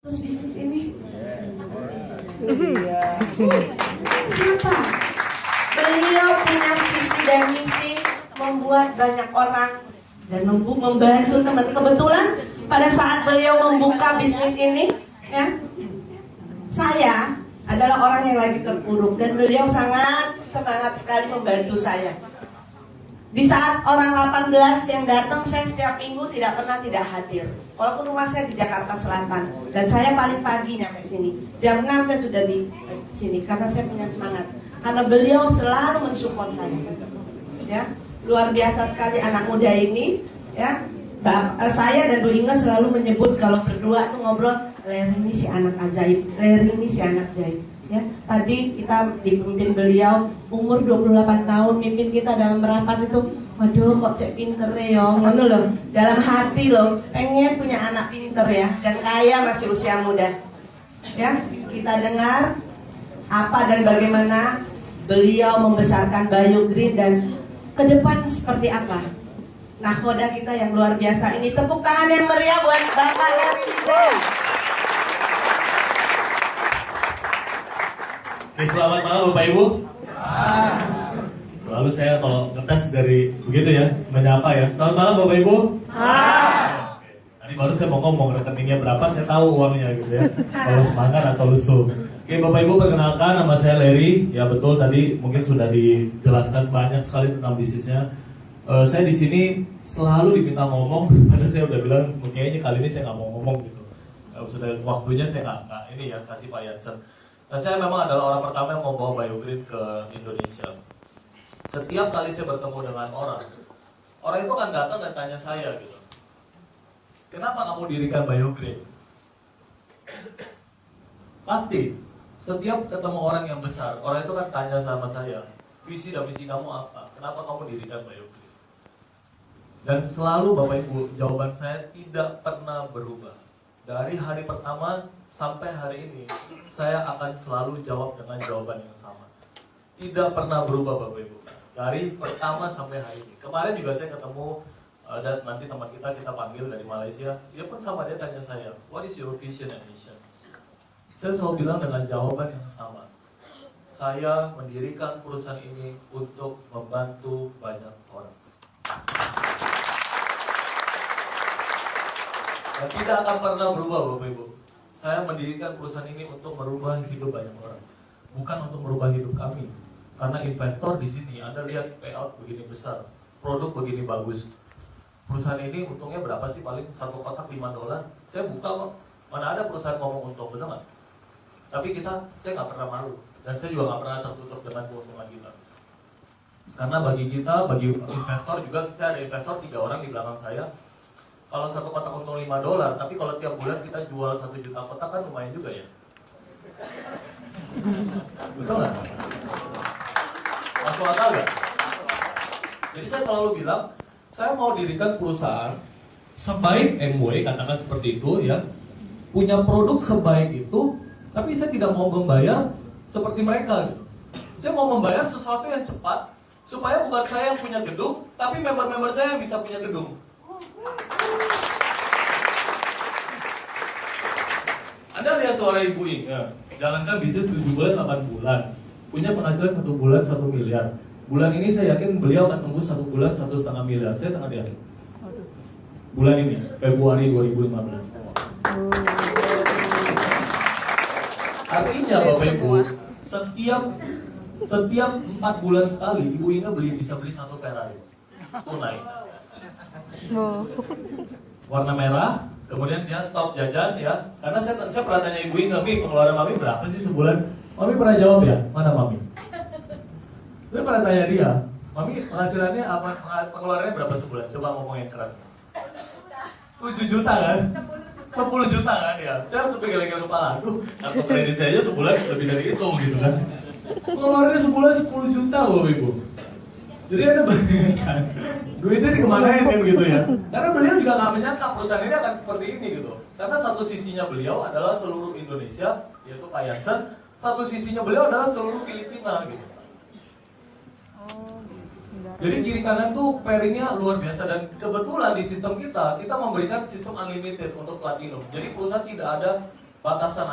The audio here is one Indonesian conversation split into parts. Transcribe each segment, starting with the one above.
Terus bisnis ini siapa? Beliau punya visi dan misi membuat banyak orang dan membantu teman. Kebetulan pada saat beliau membuka bisnis ini, ya, saya adalah orang yang lagi terpuruk dan beliau sangat semangat sekali membantu saya. Di saat orang 18 yang datang, saya setiap minggu tidak pernah tidak hadir. Walaupun rumah saya di Jakarta Selatan dan saya paling pagi nyampe sini. Jam 6 saya sudah di sini karena saya punya semangat. Karena beliau selalu mensupport saya. Ya, luar biasa sekali anak muda ini. Ya, saya dan Bu Inge selalu menyebut kalau berdua tuh ngobrol, Leri ini si anak ajaib, Leri ini si anak ajaib. Ya, tadi kita dipimpin beliau umur 28 tahun, mimpin kita dalam merapat itu, waduh kok cek pinter ya, ngono loh, dalam hati loh, pengen punya anak pinter ya, dan kaya masih usia muda. Ya, kita dengar apa dan bagaimana beliau membesarkan Bayu Green dan ke depan seperti apa. Nakoda kita yang luar biasa ini, tepuk tangan yang meriah buat Bapak Leri Hidayat. Oke, selamat malam Bapak Ibu. Selalu saya kalau ngetes dari begitu ya, menyapa ya. Selamat malam Bapak Ibu. Oke. Tadi baru saya mau ngomong rekeningnya berapa, saya tahu uangnya gitu ya. Kalau semangat atau lusuh. Oke Bapak Ibu, perkenalkan nama saya Leri. Ya betul, tadi mungkin sudah dijelaskan banyak sekali tentang bisnisnya. Saya di sini selalu diminta ngomong, padahal saya udah bilang kayaknya kali ini saya nggak mau ngomong gitu. Sudah waktunya saya nggak ini ya, kasih Pak Yansen. Nah, saya memang adalah orang pertama yang mau bawa Bayu Green ke Indonesia. Setiap kali saya bertemu dengan orang itu akan datang dan tanya saya gitu, kenapa kamu dirikan Bayu Green? Pasti, setiap ketemu orang yang besar, orang itu kan tanya sama saya, visi dan misi kamu apa? Kenapa kamu dirikan Bayu Green? Dan selalu Bapak Ibu, jawaban saya tidak pernah berubah. Dari hari pertama sampai hari ini, saya akan selalu jawab dengan jawaban yang sama. Tidak pernah berubah Bapak Ibu. Dari pertama sampai hari ini. Kemarin juga saya ketemu, dan nanti teman kita panggil dari Malaysia. Dia pun sama, dia tanya saya, what is your vision and mission? Saya selalu bilang dengan jawaban yang sama. Saya mendirikan perusahaan ini untuk membantu banyak orang. Dan tidak akan pernah berubah Bapak Ibu. Saya mendirikan perusahaan ini untuk merubah hidup banyak orang, bukan untuk merubah hidup kami. Karena investor di sini, Anda lihat payout begini besar, produk begini bagus. Perusahaan ini untungnya berapa sih? Paling satu kotak $5. Saya buka kok, mana ada perusahaan ngomong untung, betul nggak? Tapi saya nggak pernah malu, dan saya juga nggak pernah tertutup dengan keuntungan kita. Karena bagi kita, bagi investor juga, saya ada investor 3 orang di belakang saya. Kalau satu kotak untung $5, tapi kalau tiap bulan kita jual 1 juta kotak kan lumayan juga ya. Betul nggak? Masuk akal nggak? Jadi saya selalu bilang, saya mau dirikan perusahaan sebaik MW, katakan seperti itu ya, punya produk sebaik itu, tapi saya tidak mau membayar seperti mereka. Saya mau membayar sesuatu yang cepat, supaya bukan saya yang punya gedung, tapi member-member saya yang bisa punya gedung. Anda lihat suara Ibu Inge, jalankan bisnis 7 bulan, 8 bulan, punya penghasilan 1 bulan 1 miliar. Bulan ini saya yakin beliau akan tembus 1 bulan 1,5 miliar. Saya sangat yakin. Bulan ini, Februari 2015. Artinya Bapak Ibu, setiap 4 bulan sekali Ibu Inge bisa beli 1 Ferrari tunai. Warna merah, kemudian dia stop jajan ya. Karena saya pernah tanya Ibu Inge, Mami, pengeluaran Mami berapa sih sebulan? Mami pernah jawab ya? Mana Mami? Saya pernah tanya dia, Mami penghasilannya apa? Pengeluarannya berapa sebulan? Coba ngomong yang keras. 7 juta kan? 10 juta kan ya? Saya harus pegang-pegang kepala. Aduh, kartu kredit saya aja sebulan lebih dari itu gitu kan. Pengeluarannya sebulan 10 juta Bapak Ibu. Jadi Anda bayangkan, duitnya dikemanain kan gitu ya. Karena beliau juga nggak menyangka perusahaan ini akan seperti ini gitu. Karena satu sisinya beliau adalah seluruh Indonesia, yaitu Pak Yansen. Satu sisinya beliau adalah seluruh Filipina gitu. Jadi kiri kanan tuh pairingnya luar biasa. Dan kebetulan di sistem kita memberikan sistem unlimited untuk platinum. Jadi perusahaan tidak ada batasan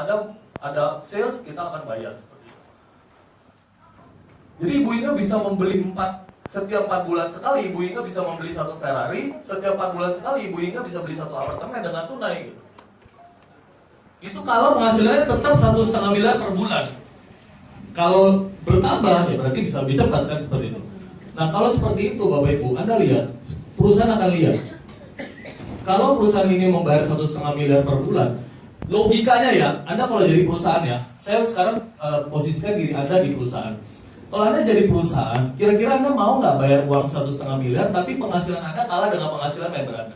ada sales, kita akan bayar seperti itu. Jadi Ibu Inga bisa membeli setiap 4 bulan sekali Ibu Inga bisa membeli 1 Ferrari, setiap 4 bulan sekali Ibu Inga bisa beli 1 apartemen dengan tunai gitu. Itu kalau penghasilannya tetap 1,5 miliar per bulan. Kalau bertambah ya berarti bisa lebih cepat kan seperti itu. Nah kalau seperti itu Bapak Ibu, Anda lihat, perusahaan akan lihat. Kalau perusahaan ini membayar 1,5 miliar per bulan, logikanya ya, Anda kalau jadi perusahaan ya, saya sekarang posisikan diri Anda di perusahaan. Kalau Anda jadi perusahaan, kira-kira Anda mau nggak bayar uang 1,5 miliar, tapi penghasilan Anda kalah dengan penghasilan member Anda?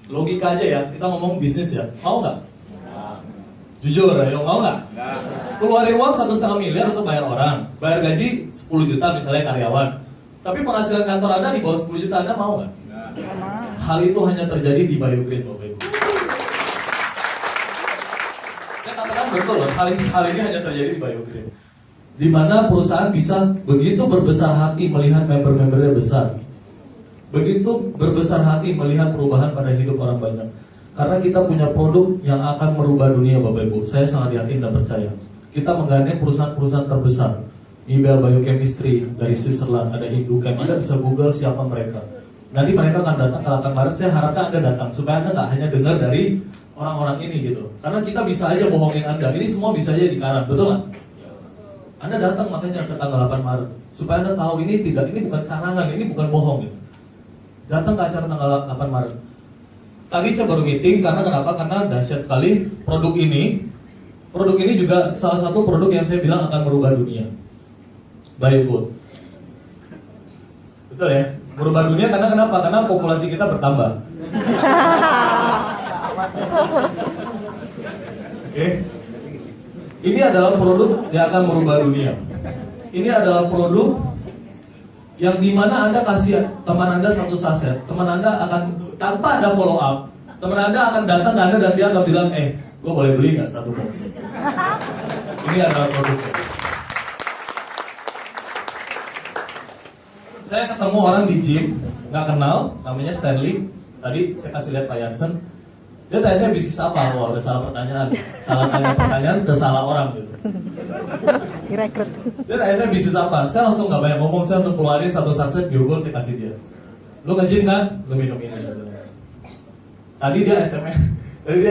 Logika aja ya, kita ngomong bisnis ya, mau nggak? Jujur, ayo mau nggak? Keluarin uang 1,5 miliar untuk bayar orang, bayar gaji 10 juta misalnya karyawan, tapi penghasilan kantor Anda di bawah 10 juta, Anda mau nggak? Hal itu hanya terjadi di Biogreen, Bapak Ibu. Saya katakan betul loh, hal ini hanya terjadi di Biogreen. Di mana perusahaan bisa begitu berbesar hati melihat member-membernya besar, begitu berbesar hati melihat perubahan pada hidup orang banyak. Karena kita punya produk yang akan merubah dunia Bapak Ibu. Saya sangat yakin dan percaya. Kita menggandeng perusahaan-perusahaan terbesar. Nibel Biochemistry dari Switzerland, ada Induchem, Anda bisa Google siapa mereka. Nanti mereka akan datang ke 8 Maret, saya harapkan Anda datang supaya Anda nggak hanya dengar dari orang-orang ini gitu. Karena kita bisa aja bohongin Anda, ini semua bisa aja dikarang, betul nggak? Anda datang makanya ke tanggal 8 Maret supaya Anda tahu ini bukan karangan, ini bukan bohong gitu. Datang ke acara tanggal 8 Maret. Tadi saya baru meeting, karena kenapa? Karena dahsyat sekali produk ini juga salah satu produk yang saya bilang akan merubah dunia. Biogold. Betul ya? Merubah dunia karena kenapa? Karena populasi kita bertambah. Oke. Ini adalah produk yang akan merubah dunia. Ini adalah produk yang dimana Anda kasih teman Anda 1 saset, teman Anda akan tanpa ada follow up, teman Anda akan datang ke Anda dan dia akan bilang, gue boleh beli nggak 1 box? Ini adalah produknya. Saya ketemu orang di gym, nggak kenal, namanya Stanley. Tadi saya kasih lihat Pak Jansen. Dia tanya saya bisnis apa? Wah, udah salah pertanyaan. Salah tanya pertanyaan ke salah orang gitu. Direkrut. Dia tanya saya bisnis apa? Saya langsung nggak banyak ngomong, saya langsung keluarin 1 saset Biogold, saya kasih dia. Lu nge-gym kan? Lu minum ini. Tadi dia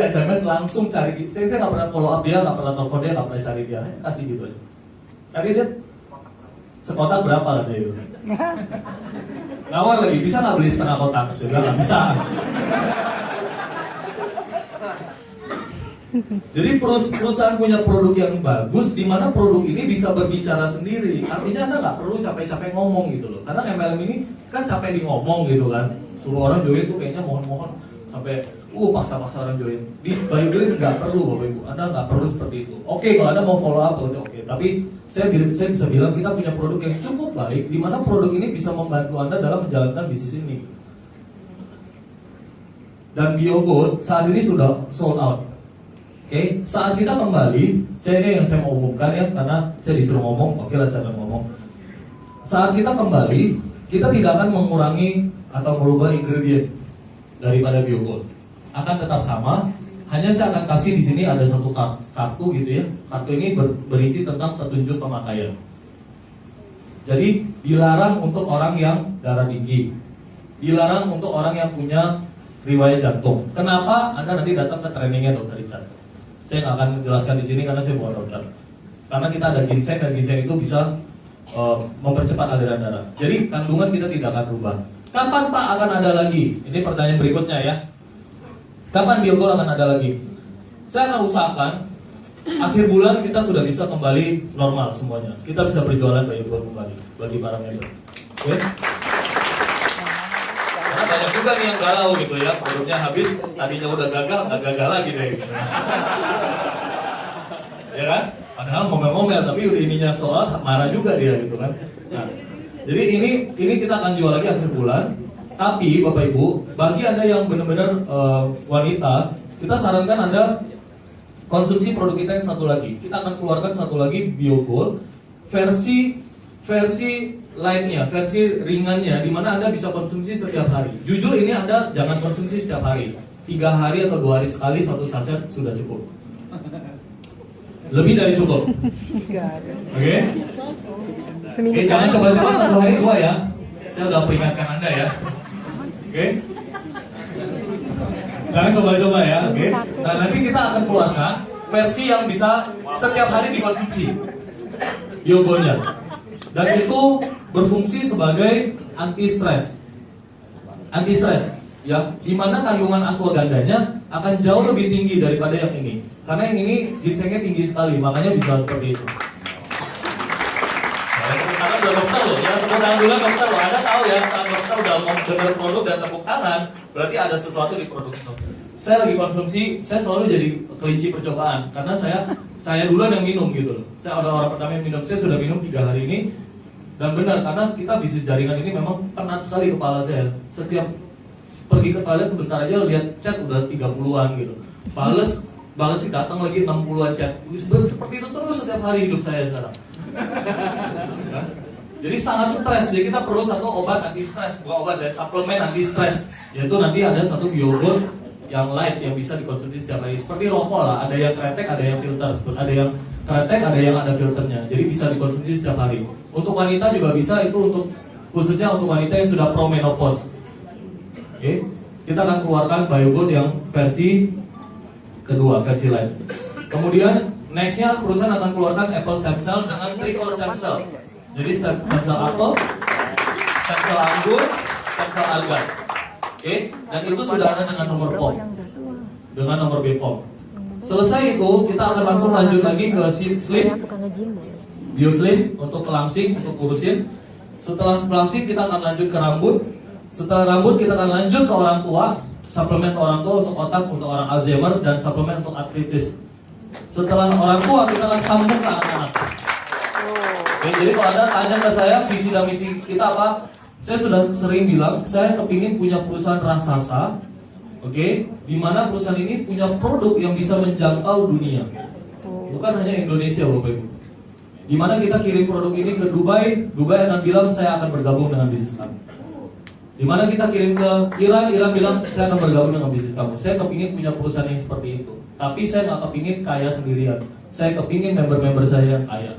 SMS langsung cari. Saya nggak pernah follow up dia, nggak pernah telepon dia, nggak pernah cari dia. Kasih gitu aja. Cari dia sekotak berapa katanya itu. Nawar lagi, bisa nggak beli setengah kotak? Saya bilang nggak bisa. Jadi perusahaan punya produk yang bagus, di mana produk ini bisa berbicara sendiri. Artinya Anda nggak perlu capek-capek ngomong gitu loh. Karena MLM ini kan capek di ngomong gitu kan. Suruh orang join tuh kayaknya mohon-mohon sampai paksa-paksa orang join. Di Biogreen nggak perlu Bapak Ibu. Anda nggak perlu seperti itu. Oke, kalau Anda mau follow up, oke. Tapi saya bisa bilang kita punya produk yang cukup baik, di mana produk ini bisa membantu Anda dalam menjalankan bisnis ini. Dan Biogold saat ini sudah sold out. Oke, saat kita kembali, ini yang saya mau umumkan ya, karena saya disuruh ngomong, oke lah saya akan ngomong. Saat kita kembali, kita tidak akan mengurangi atau merubah ingredient daripada Biogold. Akan tetap sama, hanya saya akan kasih di sini ada 1 kartu gitu ya. Kartu ini berisi tentang petunjuk pemakaian. Jadi dilarang untuk orang yang darah tinggi, dilarang untuk orang yang punya riwayat jantung. Kenapa? Anda nanti datang ke trainingnya Dr. Richard. Saya nggak akan menjelaskan di sini karena saya bukan dokter. Karena kita ada ginseng dan ginseng itu bisa mempercepat aliran darah. Jadi kandungan kita tidak akan berubah. Kapan Pak akan ada lagi? Ini pertanyaan berikutnya ya. Kapan Biogold akan ada lagi? Saya akan usahakan akhir bulan kita sudah bisa kembali normal semuanya. Kita bisa berjualan Biogold kembali bagi para member. Oke? Karena banyak juga nih yang galau gitu ya, produknya habis, tadinya udah gagal, nggak gagal lagi deh. Gitu. Ya kan? Padahal ngomel-ngomel, tapi udah ininya soal marah juga dia gitu kan. Nah, jadi ini kita akan jual lagi akhir bulan. Tapi Bapak Ibu, bagi Anda yang benar-benar wanita, kita sarankan Anda konsumsi produk kita yang satu lagi. Kita akan keluarkan satu lagi Biogold versi lainnya, versi ringannya, di mana Anda bisa konsumsi setiap hari. Jujur ini Anda jangan konsumsi setiap hari. 3 hari atau 2 hari sekali 1 saset sudah cukup. Lebih dari cukup. Oke? Seminggu Oke, jangan sekali. coba-coba 1 hari 2 ya. Saya udah peringatkan Anda ya. Oke? Jangan coba-coba ya, oke? Nah, nanti kita akan keluarkan versi yang bisa setiap hari dikonsumsi. Biogonnya. Dan itu berfungsi sebagai anti-stres. Anti-stres, ya. Di mana kandungan ashwagandanya akan jauh lebih tinggi daripada yang ini. Karena yang ini ginsengnya tinggi sekali, makanya bisa seperti itu. Karena udah dokter loh, ya tepuk tangan dulu dokter loh. Anda tahu ya, saat dokter udah mau dengar produk dan tepuk tangan, berarti ada sesuatu di produk itu. Saya lagi konsumsi, saya selalu jadi kelinci percobaan karena saya duluan yang minum gitu loh. Saya ada orang pertama yang minum, saya sudah minum 3 hari ini. Dan benar, karena kita bisnis jaringan ini memang penat sekali kepala saya. Setiap pergi ke toilet sebentar aja lihat chat udah 30-an gitu. Balas sih datang lagi 60-an chat. Seperti itu terus setiap hari hidup saya sekarang. Ya. Jadi sangat stres. Jadi kita perlu satu obat anti stres, bukan obat dan suplemen anti stres. Yaitu nanti ada satu biogon yang light yang bisa dikonsumsi setiap hari. Seperti rokok lah, ada yang kretek, ada yang filter. Ada yang kretek, ada yang ada filternya. Jadi bisa dikonsumsi setiap hari. Untuk wanita juga bisa, itu untuk khususnya untuk wanita yang sudah pro-menopause. Oke, kita akan keluarkan biogon yang versi kedua, versi light. Kemudian nextnya perusahaan akan keluarkan apple stem cell dengan triple stem cell. Jadi stem cell apel, stem cell anggur, stem cell alga. Oke, dan itu sudah ada dengan nomor POM, dengan nomor BPOM. Selesai itu, kita akan langsung lanjut lagi ke Slim, Bioslim untuk pelangsing, untuk kurusin. Setelah pelangsing kita akan lanjut ke rambut. Setelah rambut kita akan lanjut ke orang tua, suplemen orang tua untuk otak, untuk orang Alzheimer, dan suplemen untuk artritis. Setelah orang tua kita akan sambung ke anak-anak. Oke, jadi kalau Anda tanya ke saya visi dan misi kita apa, saya sudah sering bilang saya kepingin punya perusahaan raksasa, oke, di mana perusahaan ini punya produk yang bisa menjangkau dunia, bukan hanya Indonesia, Bapak Ibu. Di mana kita kirim produk ini ke Dubai, Dubai akan bilang saya akan bergabung dengan bisnis kamu. Di mana kita kirim ke Iran, Iran bilang saya akan bergabung dengan bisnis kamu. Saya kepingin punya perusahaan yang seperti itu. Tapi saya nggak kepingin kaya sendirian. Saya kepingin member-member saya yang kaya.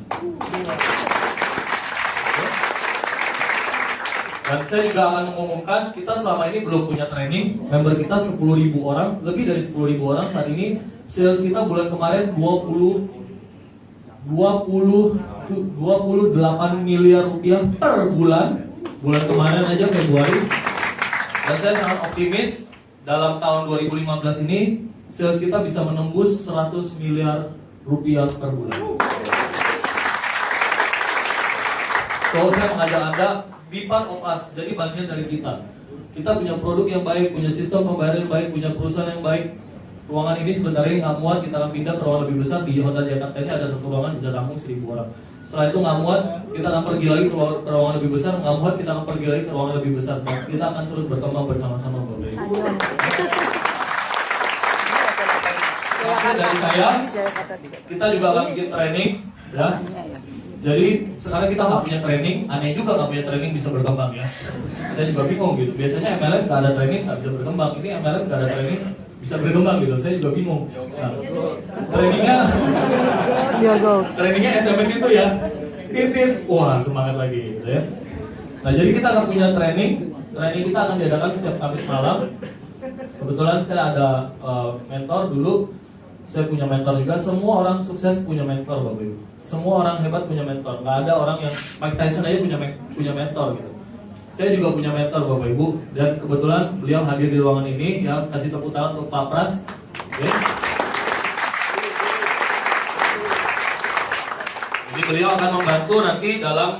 Dan saya juga akan mengumumkan kita selama ini belum punya training. Member kita 10.000 orang, lebih dari 10.000 orang saat ini. Sales kita bulan kemarin 28 miliar rupiah per bulan. Bulan kemarin aja Februari. Dan saya sangat optimis dalam tahun 2015 ini sales kita bisa menembus 100 miliar rupiah per bulan. So saya mengajak Anda be part of us, jadi bagian dari kita. Kita punya produk yang baik, punya sistem pembayaran yang baik, punya perusahaan yang baik. Ruangan ini sebentar ini nggak muat, kita akan pindah ke ruangan lebih besar. Di Hotel Jakarta ini ada satu ruangan bisa tampung 1.000 orang. Setelah itu nggak muat, kita akan pergi lagi ke ruangan lebih besar. Nggak muat, kita akan pergi lagi ke ruangan lebih besar. Dan kita akan terus berkembang bersama-sama, Bapak Ibu. Oke, dari saya, kita juga akan bikin training, ya. Jadi sekarang kita nggak punya training, aneh juga nggak punya training bisa berkembang ya. Saya juga bingung gitu. Biasanya MLM nggak ada training nggak bisa berkembang. Ini MLM nggak ada training bisa berkembang gitu. Saya juga bingung. Nah, trainingnya SMS itu ya. Titit, wah semangat lagi gitu ya. Nah jadi kita akan punya training. Training kita akan diadakan setiap Kamis malam. Kebetulan saya ada mentor dulu. Saya punya mentor juga. Semua orang sukses punya mentor, Bapak Ibu. Semua orang hebat punya mentor. Nggak ada orang yang Mike Tyson aja punya mentor gitu. Saya juga punya mentor, Bapak Ibu. Dan kebetulan beliau hadir di ruangan ini. Ya, kasih tepuk tangan untuk Pak Pras. Okay. Jadi beliau akan membantu nanti dalam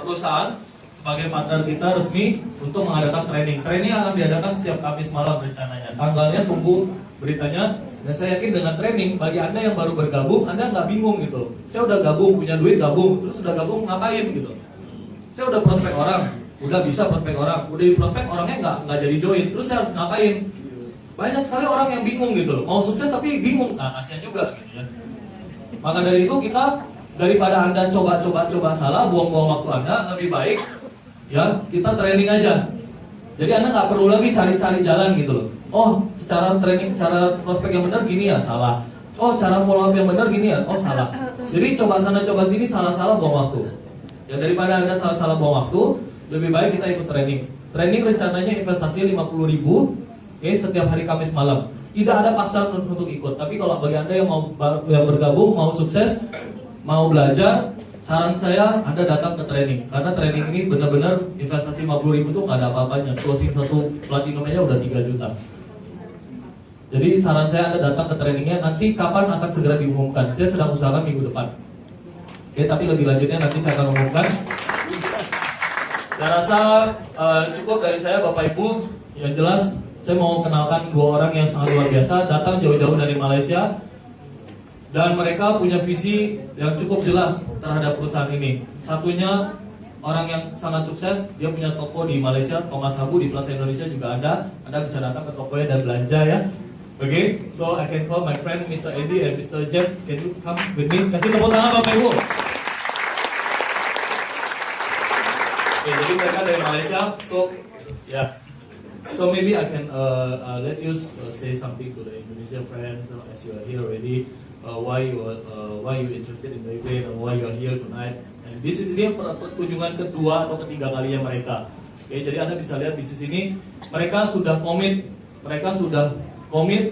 perusahaan sebagai partner kita resmi untuk mengadakan training. Training akan diadakan setiap Kamis malam rencananya. Tanggalnya tunggu beritanya. Dan saya yakin dengan training, bagi Anda yang baru bergabung, Anda nggak bingung gitu. Saya udah gabung, punya duit gabung, terus udah gabung ngapain gitu. Saya udah prospek orang, udah bisa prospek orang, udah di prospek orangnya nggak jadi join, terus saya harus ngapain? Banyak sekali orang yang bingung gitu loh. Mau sukses tapi bingung, nah kasihan juga gitu ya. Maka dari itu kita, daripada Anda coba salah, buang-buang waktu Anda, lebih baik ya kita training aja. Jadi Anda nggak perlu lagi cari-cari jalan gitu loh. Oh, secara training, cara prospek yang benar gini ya salah. oh cara follow up yang benar gini ya, oh salah. Jadi coba sana coba sini salah-salah buang waktu. Ya daripada Anda salah-salah buang waktu, lebih baik kita ikut training. Training rencananya investasi 50.000, oke, setiap hari Kamis malam. Tidak ada paksaan untuk ikut. Tapi kalau bagi Anda yang mau bergabung, mau sukses, mau belajar, saran saya Anda datang ke training. Karena training ini benar-benar investasi 50.000 itu nggak ada apa-apanya. Closing satu platinum aja udah 3 juta. Jadi saran saya Anda datang ke trainingnya. Nanti kapan akan segera diumumkan. Saya sedang usahakan minggu depan. Oke, tapi lebih lanjutnya nanti saya akan umumkan. Saya rasa cukup dari saya Bapak Ibu. Yang jelas saya mau kenalkan 2 orang yang sangat luar biasa. Datang jauh-jauh dari Malaysia. Dan mereka punya visi yang cukup jelas terhadap perusahaan ini. Satunya orang yang sangat sukses. Dia punya toko di Malaysia, Thomas Habu di Plaza Indonesia juga ada. Anda bisa datang ke tokonya dan belanja ya. Okay, so I can call my friend Mr. Eddie and Mr. Jeff. Can you come with me? Kasih tepuk tangan Bapak Ibu. Okay, jadi mereka dari Malaysia. So, yeah. So maybe I can let you say something to the Indonesian friends as you are here already. Why you interested in the event, or why you are here tonight. And this is ini kunjungan kedua atau ketiga kalinya mereka. Okay, jadi Anda bisa lihat di sini mereka sudah komit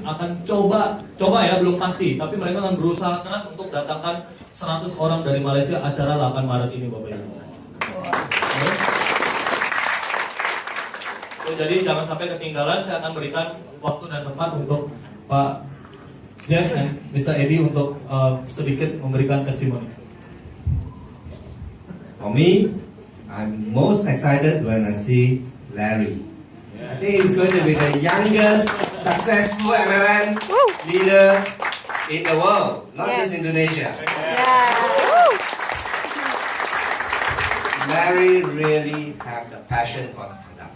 akan coba ya, belum pasti, tapi mereka akan berusaha keras untuk datangkan 100 orang dari Malaysia acara 8 Maret ini Bapak Ibu. Okay. So, jadi jangan sampai ketinggalan. Saya akan berikan waktu dan tempat untuk Pak Jeff dan Mr. Eddie untuk sedikit memberikan testimoni. For me, I'm most excited when I see Larry. I think he's going to be the youngest successful MLM leader in the world, not just Indonesia. Larry really have the passion for the product.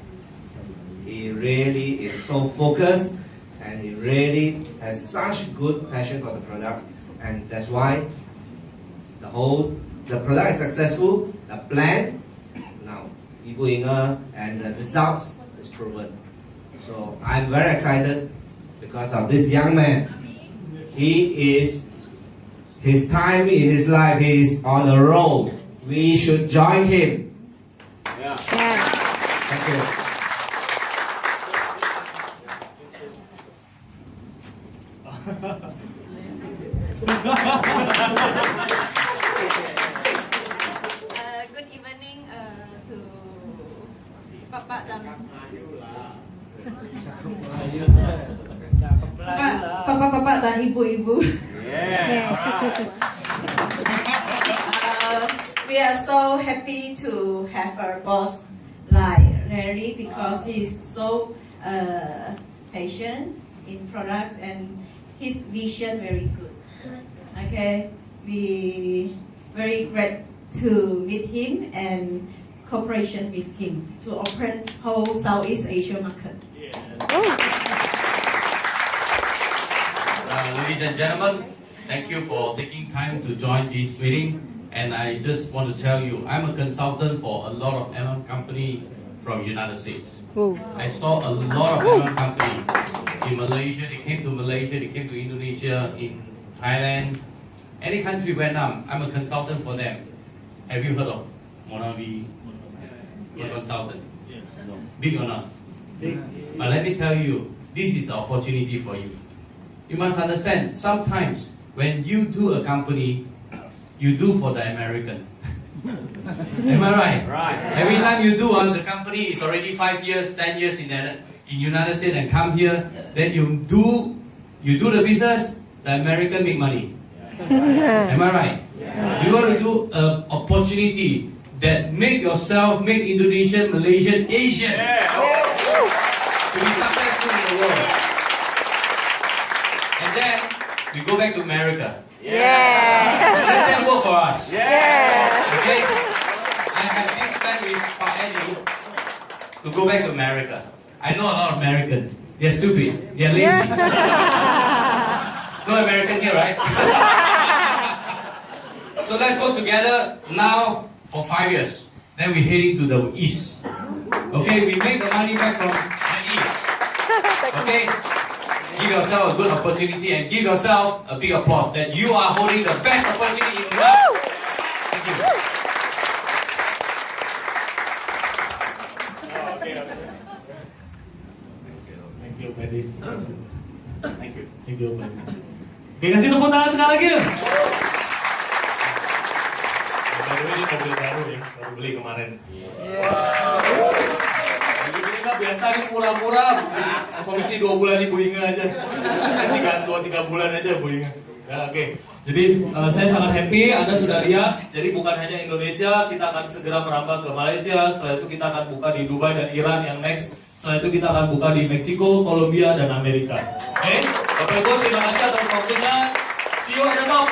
He really is so focused, and he really has such good passion for the product, and that's why the product is successful. The plan now, Ibu Inge, and the results is proven. So I'm very excited because of this young man. His time in his life, he is on a roll. We should join him. Yeah. Thank you. Good evening to Bapak dan Bapak-bapak dan ibu-ibu. We are so happy to have our boss like Larry because he's so patient in products and his vision very good. Okay, we very glad to meet him and cooperation with him to open whole Southeast Asia market. Ladies and gentlemen, thank you for taking time to join this meeting. And I just want to tell you, I'm a consultant for a lot of MM company from United States. I saw a lot of MM company in Malaysia. They came to Malaysia, they came to Indonesia, in Thailand, any country, Vietnam. I'm a consultant for them. Have you heard of Monavi consultant? Yes. Big or not? Big. But let me tell you, this is the opportunity for you. You must understand, sometimes when you do a company, you do for the American. Am I right? Right. Every time you do, the company is already 5 years, 10 years in United States and come here, then you do the business, the American make money. Am I right? You want to do an opportunity that make yourself, make Indonesian, Malaysian, Asian to be successful in the world. And then we go back to America. Let them work for us. Okay? I have this plan with Pak Eddie to go back to America. I know a lot of Americans. They're stupid. They're lazy. No American here, right? So let's work together now for 5 years. Then we're heading to the east. Okay, we make the money back from the east. Okay? give yourself a good opportunity and give yourself a big applause that you are holding the best opportunity in life. Thank you. Thank you, Paddy. Thank you, Paddy. Oke, kasih tepuk tangan sekali lagi dong. By the way, ini mobil baru ya, baru beli kemarin. Ini kan biasa ini murah-murah, komisi 2 bulan di Boeing aja. 3 bulan aja Boeing. Ya, oke. Jadi saya sangat happy Anda sudah lihat. Jadi bukan hanya Indonesia, kita akan segera merambah ke Malaysia. Setelah itu kita akan buka di Dubai dan Iran yang next. Setelah itu kita akan buka di Meksiko, Kolombia dan Amerika. Oke, Bapak Ibu terima kasih atas waktunya. See you at the top.